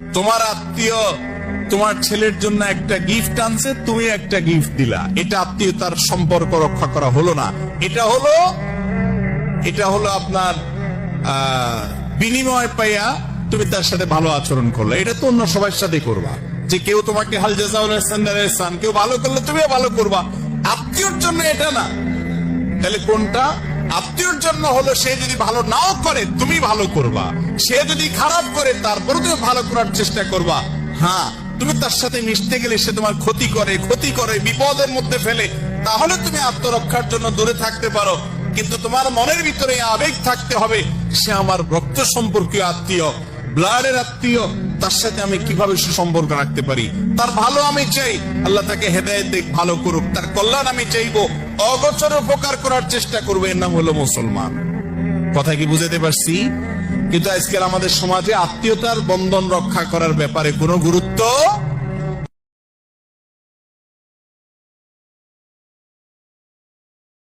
তোমার আত্মীয় তোমার ছেলের জন্য একটা গিফট আনছে, তুমি একটা গিফট দিলা, এটা আত্মীয়তার সম্পর্ক রক্ষা করা হলো না। এটা হলো আপনার বিনিময় পাইয়া তুমি তার সাথে ভালো আচরণ করলে। এটা তো অন্য সবার সাথে করবা, যে কেউ তোমাকে হাল জাযাউল ইহসান ইহসান, কেউ ভালো করলে তুমিও ভালো করবা। আত্মীয়র জন্য এটা না। তাহলে কোনটা? আত্মীয়র জন্য হলো সে যদি ভালো নাও করে তুমি ভালো করবা, সে যদি খারাপ করে তারপরে তুমি ভালো করার চেষ্টা করবা। হ্যাঁ, তুমি তার সাথে মিশতে গেলে সে তোমার ক্ষতি করে বিপদের মধ্যে ফেলে, তাহলে তুমি আত্মরক্ষার জন্য দূরে থাকতে পারো। কিন্তু তোমার মনের ভিতরে আবেগ থাকতে হবে, সে আমার রক্ত সম্পর্কীয় আত্মীয়, ব্লাডের আত্মীয়, তার সাথে আমি কিভাবে সুসম্পর্ক রাখতে পারি, তার ভালো আমি চাই, আল্লাহ তাকে হেদায়েত দিক, ভালো করুক, তার কল্যাণ আমি চাইবো, অগোচরে উপকার করার চেষ্টা করবো। এর নাম হলো মুসলমান। কথা কি বুঝাতে পারছি? কিন্তু আজকাল আমাদের সমাজে আত্মীয়তার বন্ধন রক্ষা করার ব্যাপারে কোনো গুরুত্ব